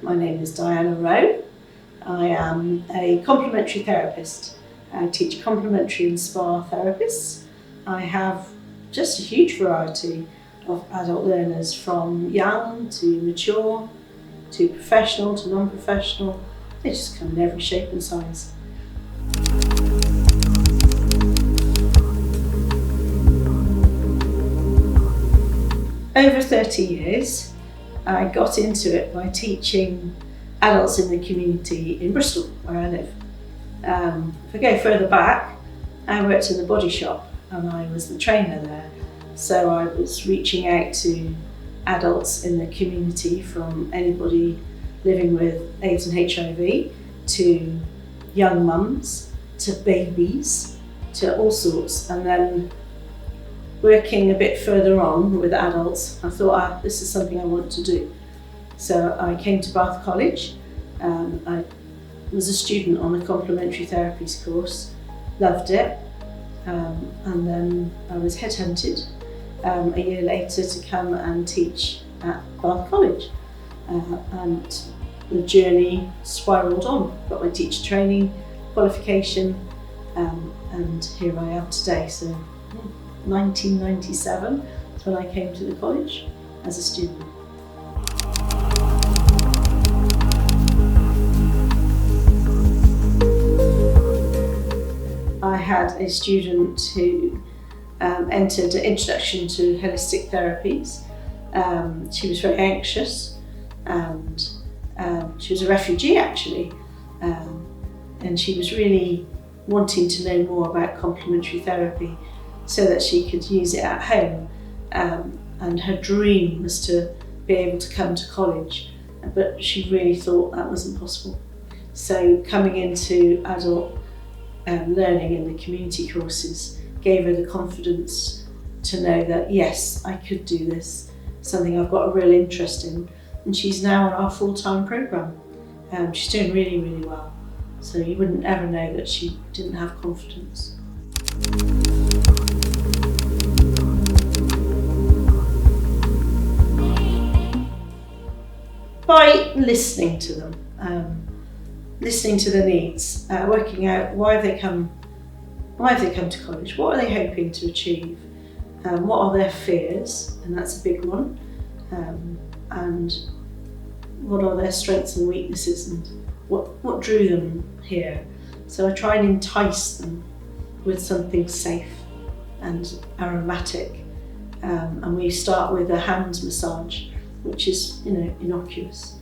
My name is Diana Rowe. I am a complementary therapist. I teach complementary and spa therapists. I have just a huge variety of adult learners, from young to mature to professional to non-professional. They just come in every shape and size. Over 30 years, I got into it by teaching adults in the community in Bristol, where I live. If I go further back, I worked in the body shop and I was the trainer there. So I was reaching out to adults in the community, from anybody living with AIDS and HIV to young mums to babies to all sorts. And then working a bit further on with adults, I thought, this is something I want to do. So I came to Bath College. I was a student on a complementary therapies course, loved it, and then I was headhunted a year later to come and teach at Bath College. And the journey spiralled on. Got my teacher training qualification, and here I am today. So 1997 is when I came to the college as a student. I had a student who entered an introduction to holistic therapies. She was very anxious, and she was a refugee actually, and she was really wanting to know more about complementary therapy so that she could use it at home, and her dream was to be able to come to college, but she really thought that wasn't possible. So coming into adult learning in the community courses gave her the confidence to know that yes, I could do this, something I've got a real interest in, and she's now on our full-time programme. She's doing really, really well, so you wouldn't ever know that she didn't have confidence. By listening to them, listening to the needs, working out why have they come to college, what are they hoping to achieve, what are their fears, and that's a big one, and what are their strengths and weaknesses, and what drew them here. So I try and entice them with something safe and aromatic, and we start with a hands massage, which is innocuous,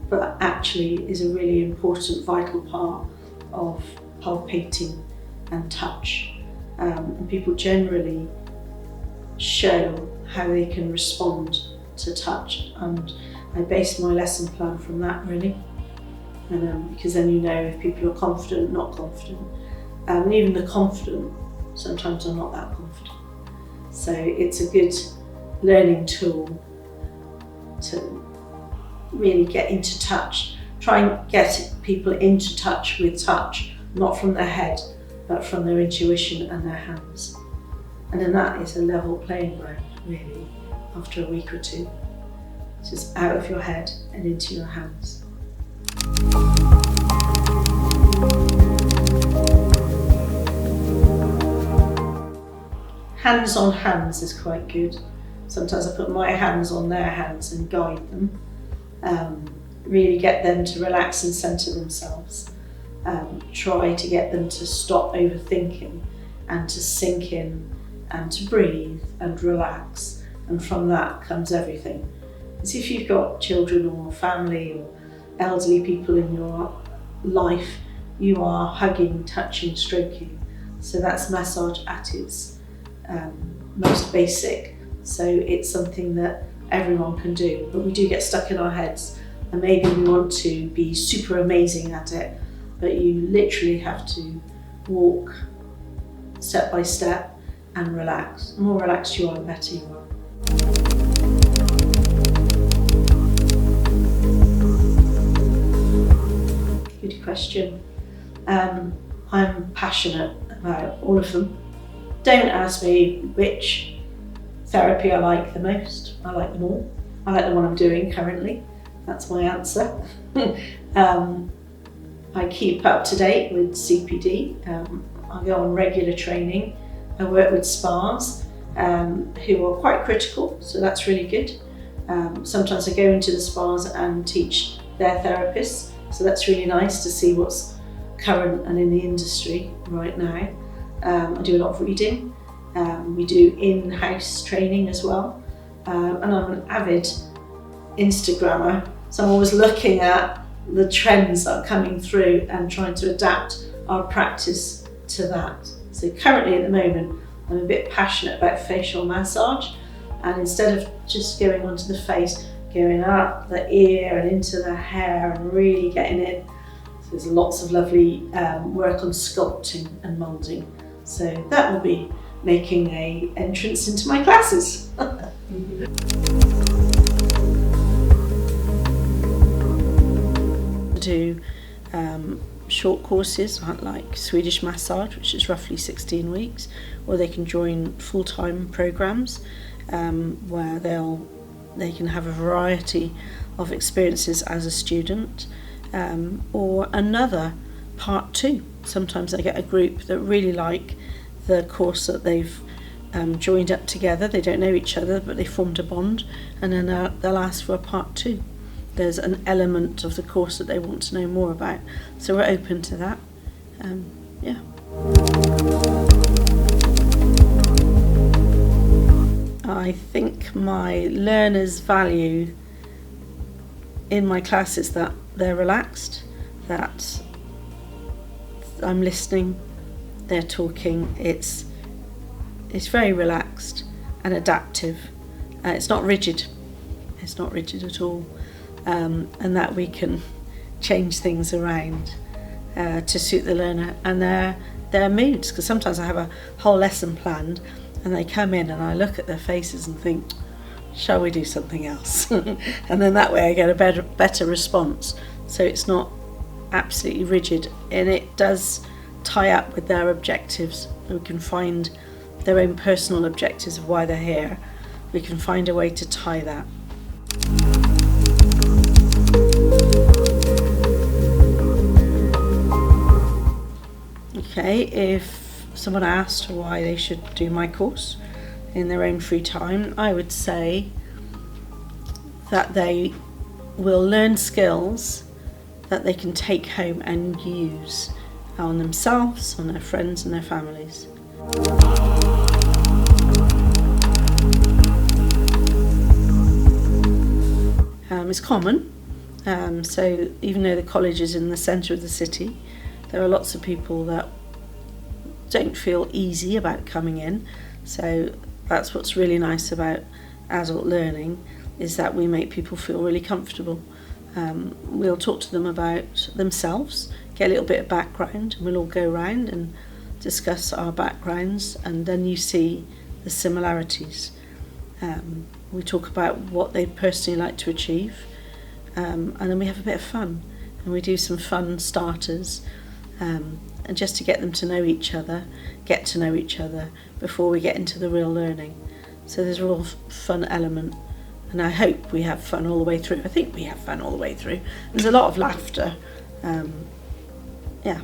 but actually is a really important, vital part of palpating and touch. And people generally show how they can respond to touch, and I base my lesson plan from that really. And because then you know if people are confident, not confident, and even the confident sometimes are not that confident. So it's a good learning tool to really get into touch. Try and get people into touch with touch, not from their head, but from their intuition and their hands. And then that is a level playing ground, really, after a week or two. It's just out of your head and into your hands. Hands on hands is quite good. Sometimes I put my hands on their hands and guide them. Really get them to relax and centre themselves. Try to get them to stop overthinking and to sink in and to breathe and relax, and from that comes everything. Because if you've got children or family or elderly people in your life, you are hugging, touching, stroking. So that's massage at its most basic. So it's something that everyone can do, but we do get stuck in our heads, and maybe we want to be super amazing at it, but you literally have to walk step by step and relax. The more relaxed you are, the better you are. Good question. I'm passionate about all of them. Don't ask me which therapy I like the most. I like them all. I like the one I'm doing currently. That's my answer. I keep up to date with CPD. I go on regular training. I work with spas who are quite critical, so that's really good. Sometimes I go into the spas and teach their therapists, so that's really nice to see what's current and in the industry right now. I do a lot of reading. We do in-house training as well. And I'm an avid Instagrammer, so I'm always looking at the trends that are coming through and trying to adapt our practice to that. So currently at the moment, I'm a bit passionate about facial massage, and instead of just going onto the face, going up the ear and into the hair and really getting in. So there's lots of lovely work on sculpting and moulding. So that will be making an entrance into my classes. Do short courses like Swedish massage, which is roughly 16 weeks, or they can join full-time programs where they can have a variety of experiences as a student, or another part 2. Sometimes they get a group that really like the course that they've joined up together. They don't know each other, but they formed a bond, and then they'll ask for a part 2. There's an element of the course that they want to know more about, so we're open to that. Yeah. I think my learners value in my classes that they're relaxed, that I'm listening, they're talking. It's very relaxed and adaptive. It's not rigid. It's not rigid at all. And that we can change things around to suit the learner and their moods. Because sometimes I have a whole lesson planned and they come in and I look at their faces and think, shall we do something else? And then that way I get a better response. So it's not absolutely rigid, and it does tie up with their objectives. We can find their own personal objectives of why they're here. We can find a way to tie that. Okay, if someone asked why they should do my course in their own free time, I would say that they will learn skills that they can take home and use on themselves, on their friends and their families. It's common, so even though the college is in the centre of the city, there are lots of people that don't feel easy about coming in. So that's what's really nice about adult learning, is that we make people feel really comfortable. We'll talk to them about themselves, get a little bit of background, and we'll all go around and discuss our backgrounds, and then you see the similarities. We talk about what they'd personally like to achieve, and then we have a bit of fun, and we do some fun starters, and just to get them to know each other, get to know each other before we get into the real learning. So there's a real fun element, and I hope we have fun all the way through. I think we have fun all the way through. There's a lot of laughter. Yeah.